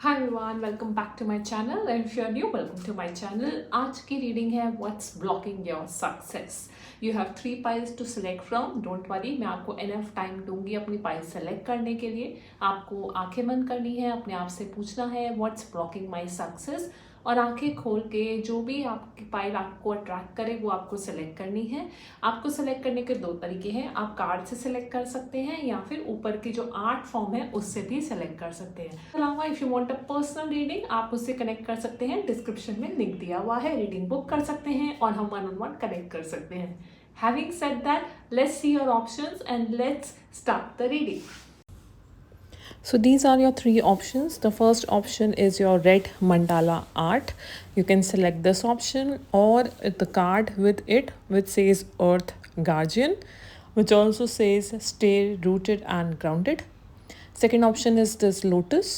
Hi everyone, welcome back to my channel and if you are new, welcome to my channel. आज की reading है What's blocking your success. You have 3 piles to select from. Don't worry, मैं आपको enough time दूंगी अपनी pile select करने के लिए. आपको आंखें बंद करनी है, अपने आप से पूछना है What's blocking my success और आंखें खोल के जो भी आपकी पाइल आपको अट्रैक्ट करे वो आपको सेलेक्ट करनी है. आपको सेलेक्ट करने के 2 तरीके हैं. आप कार्ड से सेलेक्ट कर सकते हैं या फिर ऊपर की जो आर्ट फॉर्म है उससे भी सेलेक्ट कर सकते हैं. अलावा if you want a personal reading आप उससे कनेक्ट कर सकते हैं. डिस्क्रिप्शन में लिंक दिया हुआ है. रीडिंग बुक कर सकते हैं और हम 1-on-1 कनेक्ट कर सकते हैं. Having said that, let's see your options and let's start the reading. So these are your 3 options. The first option is your red mandala art. You can select this option or the card with it which says Earth Guardian, which also says stay rooted and grounded. Second option is this lotus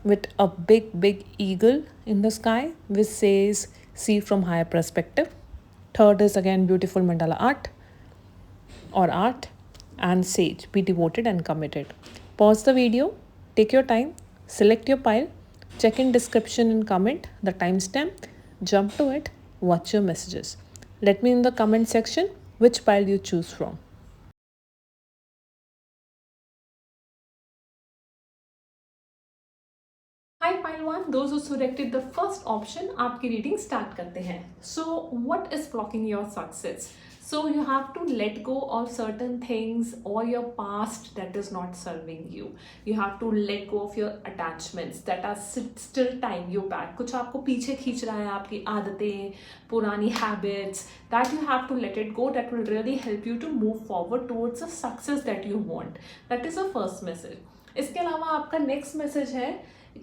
with a big eagle in the sky which says see from higher perspective. Third is again beautiful mandala art and sage, be devoted and committed. Pause the video, take your time, select your pile, check in description and comment the timestamp, jump to it, watch your messages. Let me in the comment section which pile you choose from. Hi pile 1, those who selected the first option, आपकी reading start करते हैं. So what is blocking your success? So you have to let go of certain things or your past that is not serving you. You have to let go of your attachments that are still tying you back. कुछ आपको पीछे खींच रहा है, आपकी आदतें, पुरानी habits, that you have to let it go. That will really help you to move forward towards the success that you want. That is the first message. इसके अलावा आपका नेक्स्ट मैसेज है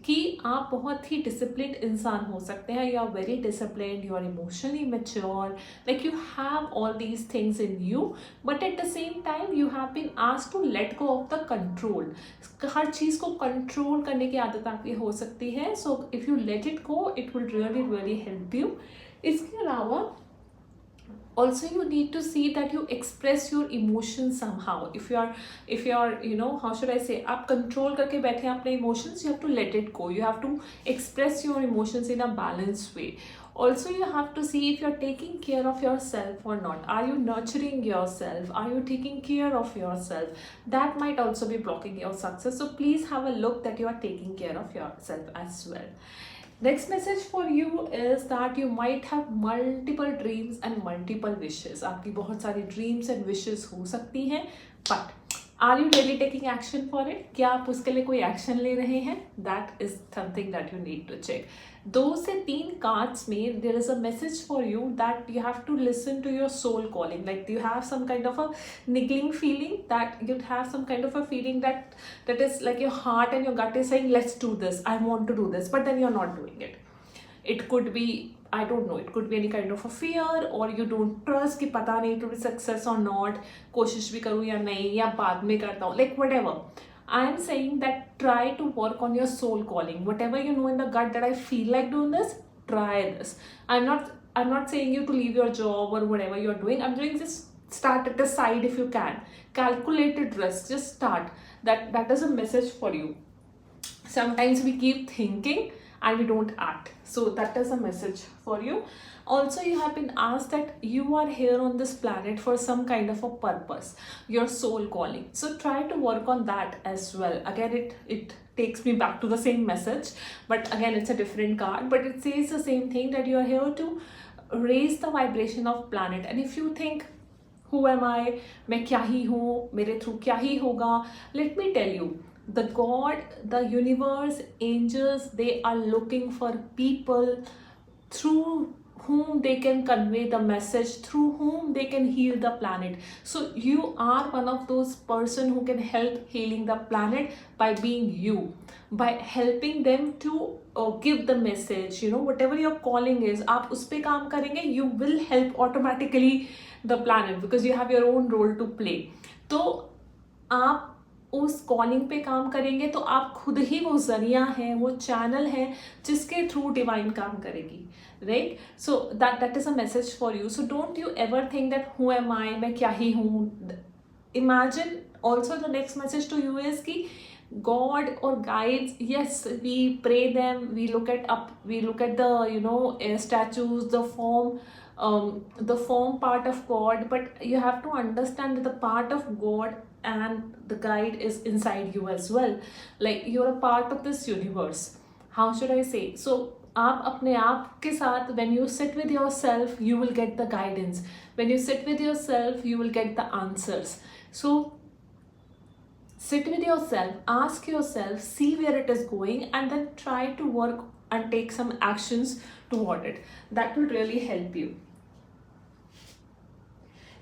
कि आप बहुत ही डिसिप्लिन्ड इंसान हो सकते हैं. You are very disciplined, you are emotionally mature, like you have all these things in you, but at the same time you have been asked to let go of the control. हर चीज़ को control करने की आदत आपकी हो सकती है. So if you let it go it will really help you. इसके अलावा also you need to see that you express your emotions somehow. If you are how should I say, आप control करके बैठे हैं अपने emotions, you have to let it go. You have to express your emotions in a balanced way. Also you have to see if you're taking care of yourself or not. Are you nurturing yourself? Are you taking care of yourself? That might also be blocking your success. So please have a look that you are taking care of yourself as well. Next message for you is that you might have multiple dreams and multiple wishes. आपकी बहुत सारी dreams and wishes हो सकती हैं, but are you really taking action for it? क्या आप उसके लिए कोई action ले रहे हैं? That is something that you need to check. 2 से 3 cards में there is a message for you that you have to listen to your soul calling. Like you have some kind of a niggling feeling, that you have some kind of a feeling that is like your heart and your gut is saying let's do this, I want to do this, but then you're not doing it. It could be, I don't know, it could be any kind of a fear or you don't trust कि पता नहीं to be success or not, कोशिश भी करूँ या नहीं, या बाद में करता हूँ, like whatever. I am saying that try to work on your soul calling. Whatever you know in the gut that I feel like doing this, try this. I'm not saying you to leave your job or whatever you're doing. I'm doing just start at the side if you can. Calculated risk, just start. That is a message for you. Sometimes we keep thinking and we don't act. So that is a message for you. Also, you have been asked that you are here on this planet for some kind of a purpose, your soul calling. So try to work on that as well. Again, it takes me back to the same message, but again, it's a different card, but it says the same thing, that you are here to raise the vibration of planet. And if you think, who am I? मैं क्या ही हूँ, मेरे through क्या ही होगा? Let me tell you, the God, the universe, angels, they are looking for people through whom they can convey the message, through whom they can heal the planet. So you are one of those person who can help healing the planet by being you, by helping them to give the message. Whatever your calling is, आप उस पे काम करेंगे, you will help automatically the planet because you have your own role to play. तो आप उस calling पे काम करेंगे तो आप खुद ही वो जरिया हैं, वो चैनल है जिसके थ्रू डिवाइन काम करेगी, right? So that is a message for you. So don't you ever think that who am I, मैं क्या ही हूँ. Imagine also the next message to you is कि God or guides, yes, we pray them, we look at up, we look at the, statues, the form part of God, but you have to understand that the part of God and the guide is inside you as well. Like you're a part of this universe. How should I say? So आप अपने आप के साथ, when you sit with yourself, you will get the guidance. When you sit with yourself, you will get the answers. So sit with yourself, ask yourself, see where it is going, and then try to work and take some actions toward it. That will really help you.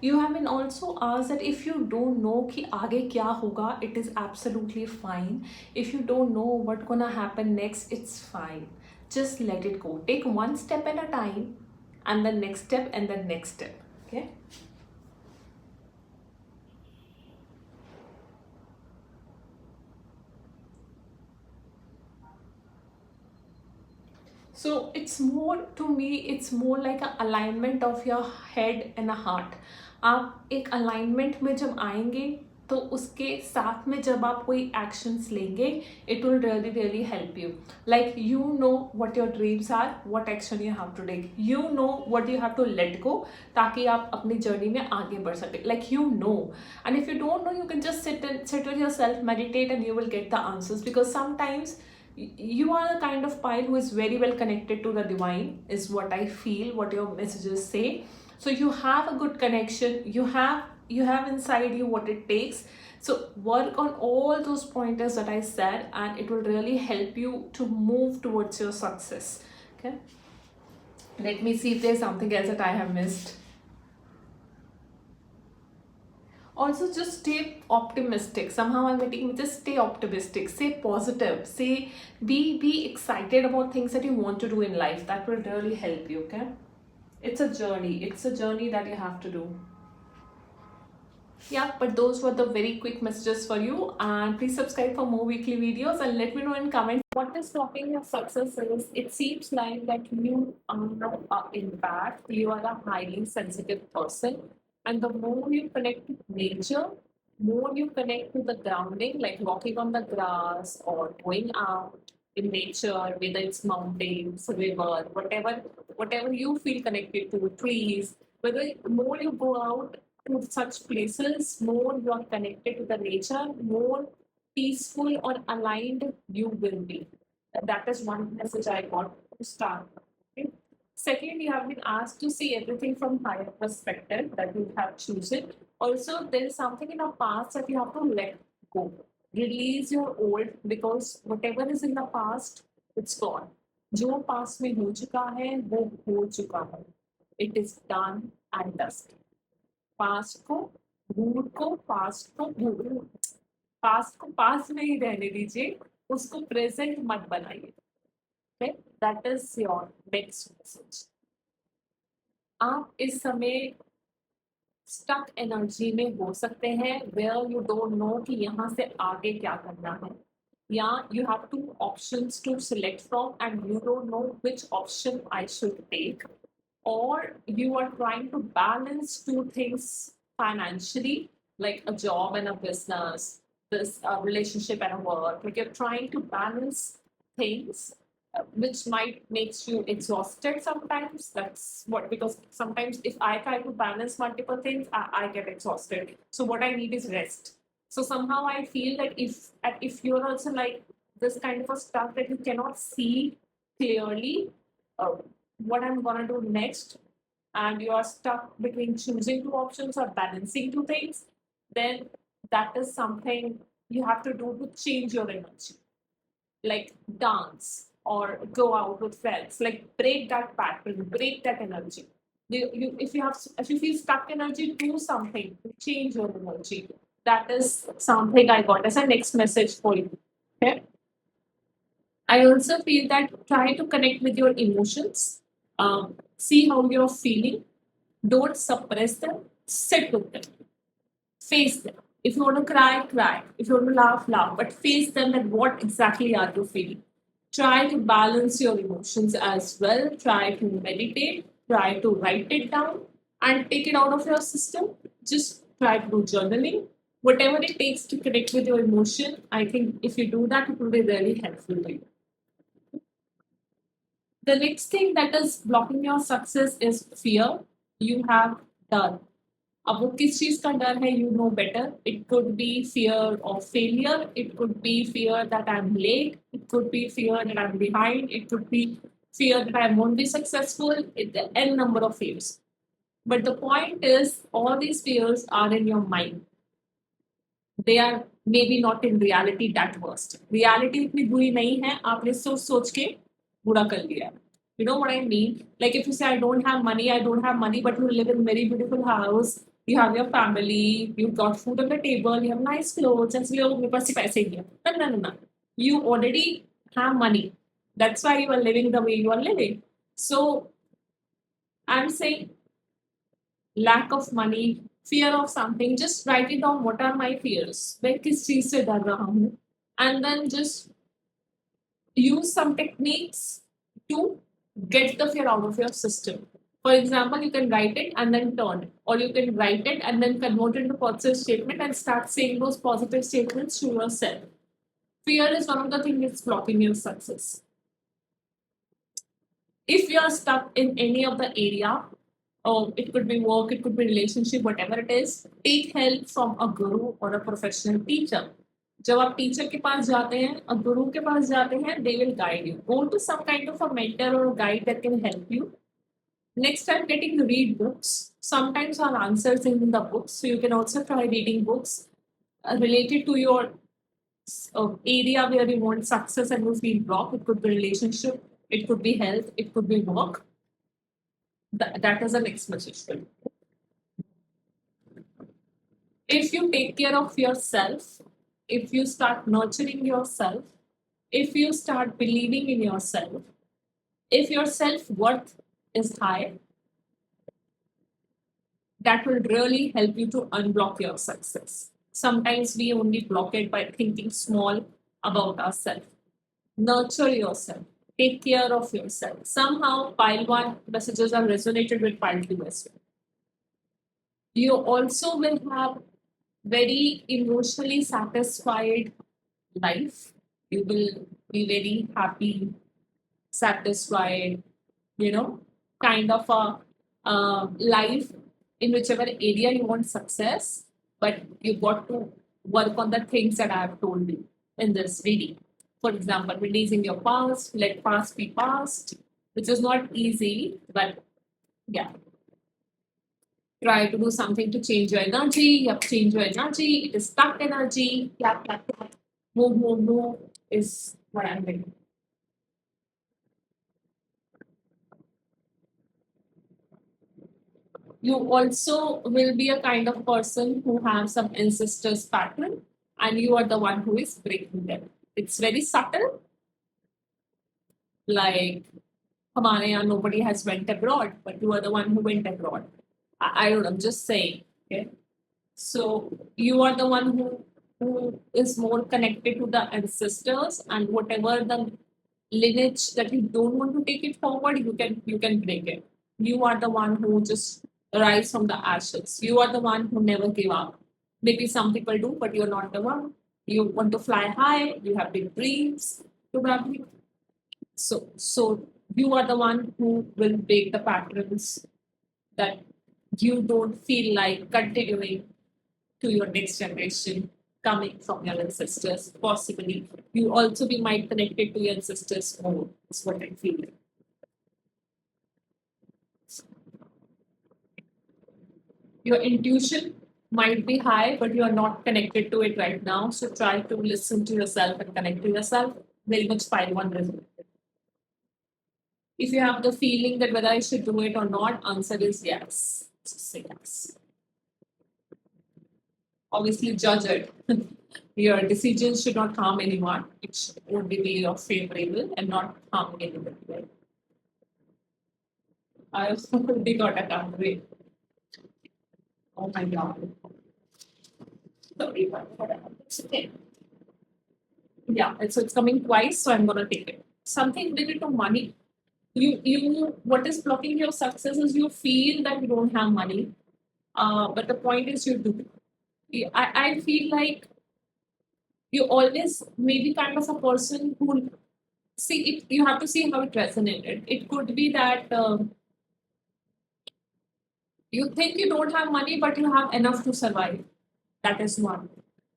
You have been also asked that if you don't know कि आगे क्या होगा, it is absolutely fine. If you don't know what gonna happen next, it's fine. Just let it go. Take one step at a time, and the next step, and the next step. Okay. So it's more, to me, it's more like a alignment of your head and a heart. आप एक alignment में जब आएंगे, तो उसके साथ में जब आप कोई actions लेंगे, it will really really help you. Like you know what your dreams are, what action you have to take. You know what you have to let go, ताकि आप अपनी journey में आगे बढ़ सके. Like you know, and if you don't know, you can just sit with yourself, meditate, and you will get the answers. Because sometimes you are the kind of pile who is very well connected to the divine, is what I feel, what your messages say. So you have a good connection, you have inside you what it takes. So work on all those pointers that I said, and it will really help you to move towards your success. Okay, let me see if there's something else that I have missed. Also, just stay optimistic. Somehow I'm getting, just stay optimistic, stay positive, say, be excited about things that you want to do in life. That will really help you. Okay, it's a journey that you have to do. Yeah, but those were the very quick messages for you, and please subscribe for more weekly videos, and let me know in comments what is stopping your success. Is it seems like that you are not in fact, you are a highly sensitive person, and the more you connect to nature, more you connect to the grounding, like walking on the grass or going out in nature, whether it's mountains, river, whatever you feel connected to, trees. Whether more you go out to such places, more you are connected to the nature, more peaceful or aligned you will be. That is one message I got to start. Okay. Second, you have been asked to see everything from higher perspective that you have chosen. Also, there is something in the past that you have to let go. Release your old, because whatever is in the past, it's gone. जो past में हो चुका है वो हो चुका है. It is done and dusted. Past को भूल को पास्ट को भूल पास्ट को पास्ट में ही रहने दीजिए, उसको प्रेजेंट मत बनाइए. That is your next message. आप इस समय स्टक एनर्जी में हो सकते हैं, वेयर यू डोंट नो कि यहाँ से आगे क्या करना है, या you have two options to select from and you don't know which option I should take, or you are trying to balance two things financially, like a job and a business, this relationship and a work. Like you're trying to balance things, which might makes you exhausted sometimes. That's what, because sometimes if I try to balance multiple things, I get exhausted. So what I need is rest. So somehow I feel that if you're also like this kind of a stuff that you cannot see clearly, uh, what I'm gonna do next, and you are stuck between choosing two options or balancing two things, then that is something you have to do to change your energy. Like dance or go out with friends. Like break that pattern, break that energy. If you feel stuck energy, do something to change your energy. That is something I got as a next message for you. Okay. I also feel that try to connect with your emotions. See how you're feeling. Don't suppress them. Sit with them. Face them. If you want to cry, cry. If you want to laugh, laugh. But face them and what exactly are you feeling. Try to balance your emotions as well. Try to meditate. Try to write it down and take it out of your system. Just try to do journaling. whatever it takes to connect with your emotion, I think if you do that, it will be really helpful to you. The next thing that is blocking your success is fear. You have done. अब वो किस चीज का डर है, you know better. It could be fear of failure. It could be fear that I'm late. It could be fear that I'm behind. It could be fear that I won't be successful. The n number of fears. But the point is, all these fears are in your mind. They are maybe not in reality that worst. Reality इतनी बुरी नहीं है, आपने सोच सोच के बुरा कर लिया. You know what I mean? Like if you say I don't have money, but you live in a very beautiful house, you have your family, you've got food on the table, you have nice clothes, and so मेरे पास सिर्फ पैसे ही हैं. No. You already have money. That's why you are living the way you are living. So I'm saying lack of money, fear of something, just write it down. What are my fears? मैं किस चीज से डर रहा हूँ? And then just use some techniques to get the fear out of your system. For example, you can write it and then turn it, or you can write it and then convert it into positive statement and start saying those positive statements to yourself. Fear is one of the things that's blocking your success. If you are stuck in any of the area, or it could be work, it could be relationship, whatever it is, take help from a guru or a professional teacher. जब आप teacher के पास जाते हैं और गुरु के पास जाते हैं, they will guide you. Go to some kind of a mentor or a guide that can help you. Next time, getting to read books. Sometimes our answers in the books, so you can also try reading books related to your area where you want success and you feel blocked. It could be relationship, it could be health, it could be work. That is the next message. If you take care of yourself, if you start nurturing yourself, if you start believing in yourself, if your self-worth is high, that will really help you to unblock your success. Sometimes we only block it by thinking small about ourselves. Nurture yourself. Take care of yourself. Somehow, pile 1 messages are resonated with pile 2 as well. You also will have very emotionally satisfied life. You will be very happy, satisfied, kind of a life in whichever area you want success, but you got to work on the things that I have told you in this reading. For example, releasing your past, let past be past, which is not easy, but yeah. Try to do something to change your energy. You have to change your energy. It is stuck energy. Clap. Move is what I'm doing. You also will be a kind of person who have some ancestors pattern, and you are the one who is breaking them. It's very subtle. Like, hamare yahan nobody has went abroad, but you are the one who went abroad. I don't know, I'm just saying. Okay. So you are the one who is more connected to the ancestors, and whatever the lineage that you don't want to take it forward, you can break it. You are the one who just rise from the ashes. You are the one who never give up. Maybe some people do, but you're not the one. You want to fly high. You have big dreams, probably. So you are the one who will break the patterns that you don't feel like continuing to your next generation coming from your ancestors. Possibly, you also be might connected to your ancestors more. Is what I feel. Your intuition might be high, but you are not connected to it right now. So try to listen to yourself and connect to yourself. Very much pile 1 result. If you have the feeling that whether I should do it or not, answer is yes. Just say yes. Obviously, judge it. Your decisions should not harm anyone. It should only be your favorable and not harm anybody. Right? I also already got a downgrade. Oh my god. Sorry, it's okay. Yeah, so it's coming twice, so I'm gonna take it. Something related to money. You what is blocking your success is you feel that you don't have money. But the point is you do. I feel like you always maybe kind of a person who see it. You have to see how it resonated. It could be that you think you don't have money, but you have enough to survive. That is one.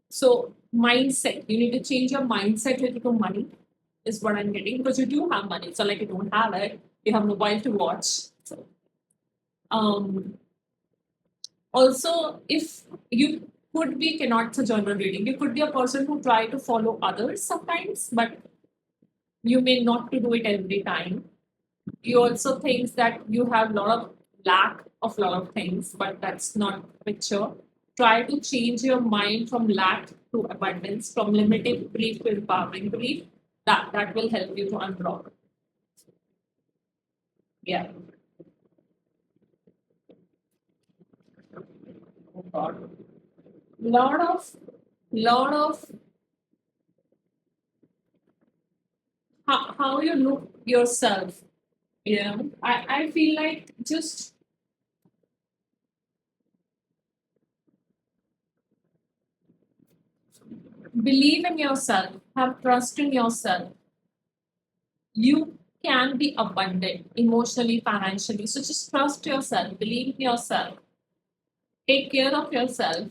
So mindset. You need to change your mindset related to money. Is what I'm getting because you do have money. It's not like you don't have it. You have mobile to watch. So, um, also, if you could be cannot a journal reading, you could be a person who try to follow others sometimes, but you may not to do it every time. You also think that you have a lot of lack of lot of things, but that's not picture. Try to change your mind from lack to abundance, from limited belief to empowering belief. That will help you to unblock. Yeah. Lot of how you look yourself. I feel like just believe in yourself, have trust in yourself. You can be abundant emotionally, financially. So just trust yourself, believe in yourself, take care of yourself,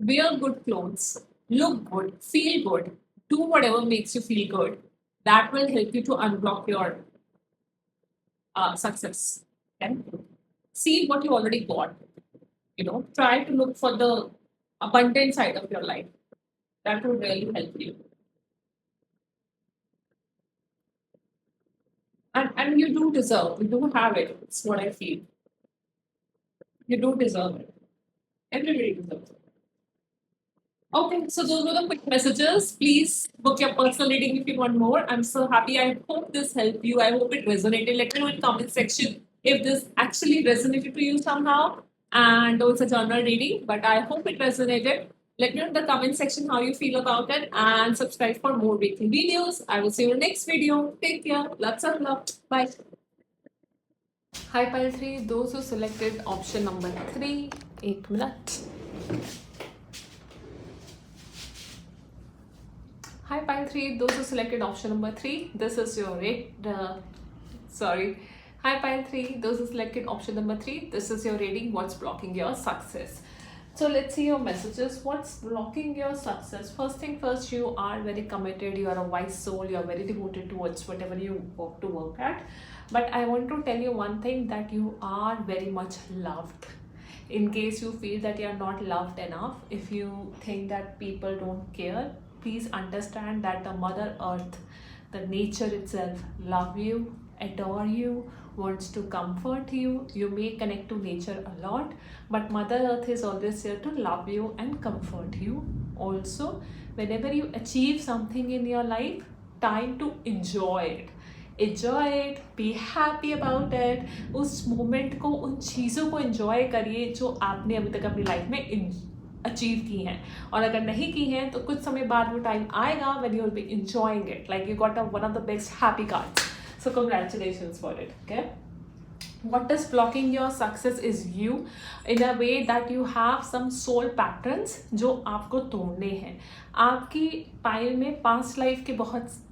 wear good clothes, look good, feel good, do whatever makes you feel good. That will help you to unblock your success. Okay? See what you already got. Try to look for the abundant side of your life. That will really help you. And you do deserve, you do have it. It's what I feel. You do deserve it. Everybody deserves it. Okay, so those were the quick messages. Please book your personal reading if you want more. I'm so happy. I hope this helped you. I hope it resonated. Let me know in comment section if this actually resonated to you somehow. And also a journal reading, but I hope it resonated. Let me know in the comment section how you feel about it and subscribe for more weekly videos. I will see you in the next video. Take care. Lots of love. Bye. Hi pile 3, those who selected option number 3, 1 minute. Hi pile 3, those who selected option number 3, this is your sorry. Hi pile 3, those who selected option number 3, this is your reading, what's blocking your success. So let's see your messages. What's blocking your success? First thing first, you are very committed, you are a wise soul, you are very devoted towards whatever you want to work at. But I want to tell you one thing, that you are very much loved. In case you feel that you are not loved enough, if you think that people don't care, please understand that the Mother Earth, the nature itself, love you, adore you, wants to comfort you. You may connect to nature a lot, but Mother Earth is always here to love you and comfort you. Also, whenever you achieve something in your life, time to enjoy it, be happy about it. उस moment को, उन चीज़ों को enjoy करिए जो आपने अभी तक अपनी लाइफ में अचीव की हैं, और अगर नहीं की हैं तो कुछ समय बाद वो टाइम आएगा when you will be enjoying it, like you got one of the best happy cards. So congratulations for it. Okay, what is blocking your success is you, in a way that you have some soul patterns जो आपको तोड़ने हैं. आपकी pile में past life के बहुत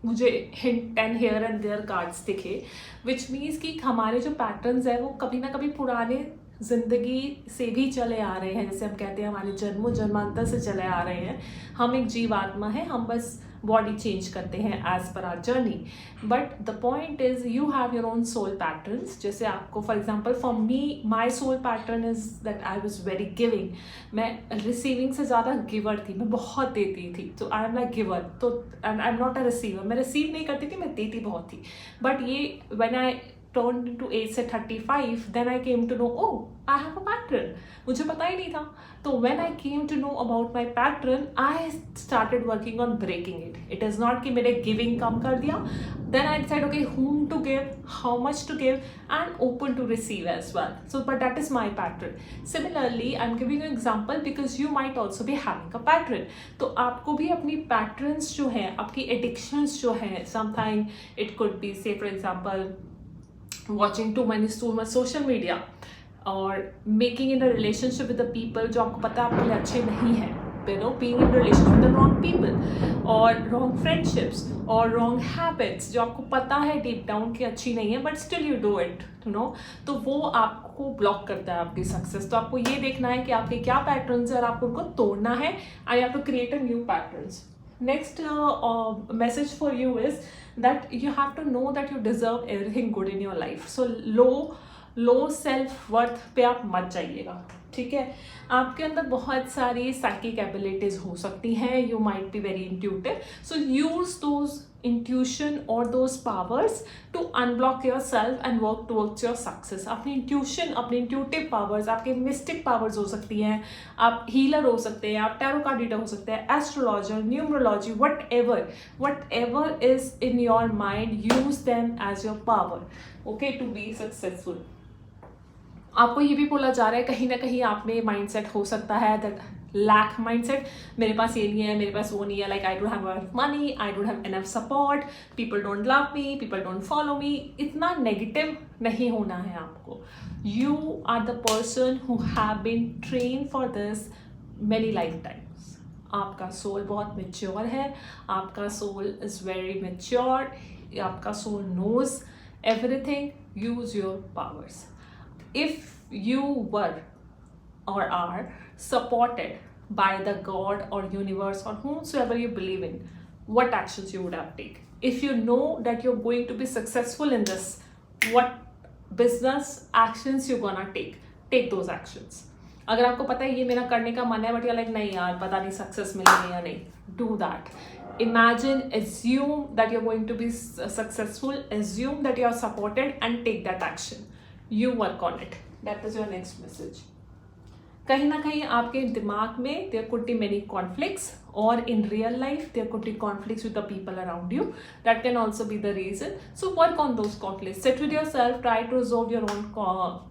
मुझे hint and here and there cards दिखे, विच मीन्स कि हमारे जो पैटर्न्स हैं वो कभी ना कभी पुराने ज़िंदगी से भी चले आ रहे हैं. जैसे हम कहते हैं हमारे जन्मांतर से चले आ रहे हैं. हम एक जीवात्मा है, हम बस बॉडी चेंज करते हैं एज पर our journey. But the point is you have your own soul patterns. जैसे आपको for example for me my soul pattern is that I was very giving. मैं रिसीविंग से ज़्यादा गिवर थी, मैं बहुत देती थी. तो आई एम लाइक गिवर, तो I am not a receiver. मैं रिसीव नहीं करती थी, मैं देती बहुत थी. बट ये when I turned into age से 35, then I came to know, oh, I have a pattern. मुझे पता ही नहीं था. तो when I came to know about my pattern, I started working on breaking it. It is not कि मेरे giving कम कर दिया. Then I decided, okay, whom to give, how much to give, and open to receive as well. So, but that is my pattern. Similarly, I'm giving you an example because you might also be having a pattern. तो आपको भी अपनी patterns जो हैं, आपकी addictions जो हैं, sometimes it could be, say for example, watching too much social media, और making in a relationship with the people जो आपको पता है आपके लिए अच्छे नहीं है, you know, being in relationship with the wrong people और wrong friendships और wrong habits जो आपको पता है deep down कि अच्छी नहीं है but still you do it, you know, तो वो आपको ब्लॉक करता है आपकी सक्सेस। तो आपको ये देखना है कि आपके क्या पैटर्न्स है और आपको उनको तोड़ना है and you have to create a new patterns. Next message for you is that you have to know that you deserve everything good in your life. So low self worth पे आप मत जाइएगा, ठीक है। आपके अंदर बहुत सारी साइकिक एबिलिटीज हो सकती हैं, you might be very intuitive, so use those intuition और those powers to unblock your self and work towards your success. अपनी इंट्यूशन, अपनी इंट्यूटिव पावर्स, आपके मिस्टिक पावर्स हो सकती हैं, आप हीलर हो सकते हैं, आप टैरो कार्ड रीडर हो सकते हैं, astrologer, numerology, whatever is in your mind, use them as your power, okay, to be successful. आपको ये भी बोला जा रहा है कहीं ना कहीं आप में माइंडसेट हो सकता है दैट लैक माइंडसेट, मेरे पास ये नहीं है, मेरे पास वो नहीं है, like I don't have enough money, I don't have enough support, people don't love me, people don't follow me. इतना नेगेटिव नहीं होना है आपको। You are the person who have been train for this many life times. आपका soul बहुत mature है, आपका soul is very mature, आपका soul knows everything, use your powers. If you were or are supported by the God or universe or whomsoever you believe in, what actions you would have taken? If you know that you're going to be successful in this, what business actions you're gonna take those actions. अगर आपको पता है ये मेरा करने का मन है बट you're like नहीं यार पता नहीं सक्सेस मिलेगी या नहीं, do that. Imagine, assume that you're going to be successful, assume that you're supported and take that action. You work on it. That is your next message. कहीं ना कहीं आपके दिमाग में there could be many conflicts, or in real life there could be conflicts with the people around you. That can also be the reason. So work on those conflicts. Sit with yourself. Try to resolve your own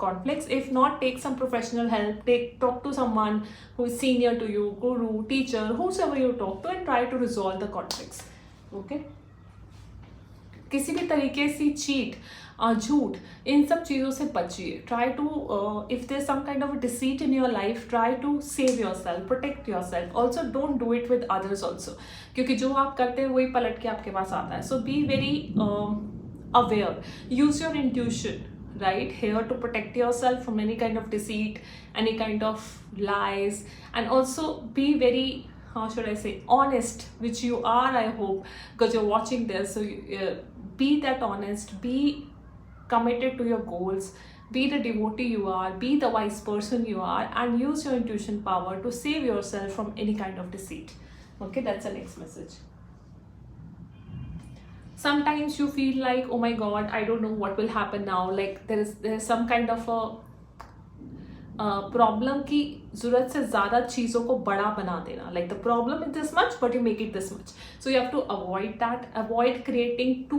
conflicts. If not, take some professional help. Talk to someone who is senior to you, guru, teacher, whosoever you talk to, and try to resolve the conflicts. Okay. किसी भी तरीके से cheat, झूठ, इन सब चीज़ों से बचिए। Try to, if there some kind of deceit in your life, try to save yourself, protect yourself. Also don't do it with others also, क्योंकि जो आप करते हैं वही पलट के आपके पास आता है। So be very aware, use your intuition right here to protect yourself from any kind of deceit, any kind of lies, and also be very, how should I say, honest, which you are, I hope, because you're watching this. So be that honest, be committed to your goals, be the devotee you are, be the wise person you are, and use your intuition power to save yourself from any kind of deceit. Okay, that's the next message. Sometimes you feel like, oh my god, I don't know what will happen now, like there is some kind of a problem की ज़रूरत से ज़्यादा चीज़ों को बड़ा बना देना, like the problem is this much but you make it this much, so you have to avoid that, avoid creating too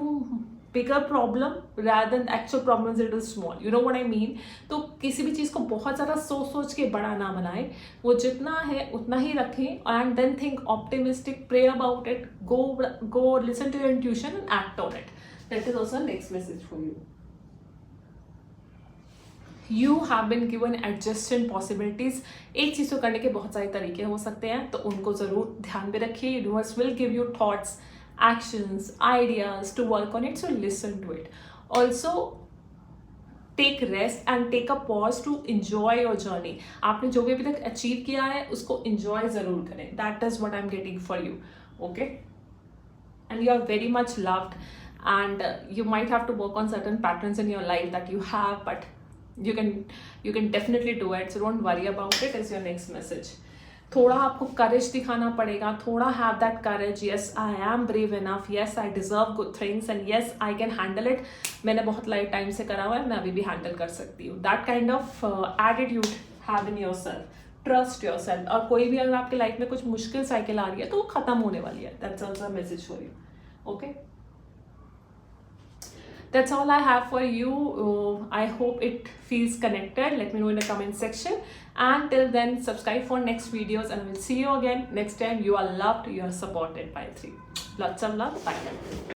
bigger problem rather than actual problems it is small, you know what I mean. तो किसी भी चीज़ को बहुत ज़्यादा सोच के बड़ा ना बनाए, वो जितना है उतना ही रखें, and then think optimistic, pray about it, go listen to your intuition and act on it. That is also the next message for you. You have been given adjacent possibilities. एक चीज़ को करने के बहुत सारे तरीके हो सकते हैं, तो उनको ज़रूर ध्यान में रखिए. Universe will give you thoughts, actions, ideas to work on it, so listen to it. Also take rest and take a pause to enjoy your journey. आपने जो भी अभी तक अचीव किया है उसको enjoy ज़रूर करें. That is what I'm getting for you. Okay? And you are very much loved, and you might have to work on certain patterns in your life that you have, but you can definitely do it, so don't worry about it. Is your next message. थोड़ा आपको करेज दिखाना पड़ेगा, थोड़ा have that courage. Yes I am brave enough, yes I deserve good things, and yes I can handle it. मैंने बहुत light time से करा हुआ है, मैं अभी भी हैंडल कर सकती हूँ. That kind of attitude have in your self. Trust your self. और कोई भी अगर आपकी लाइफ में कुछ मुश्किल साइकिल आ रही है तो वो खत्म होने वाली है. That's also message for you. Okay, that's all I have for you. I hope it feels connected. Let me know in the comment section, and till then subscribe for next videos, and I will see you again next time. You are loved, you are supported by 3. Lots of love. Bye.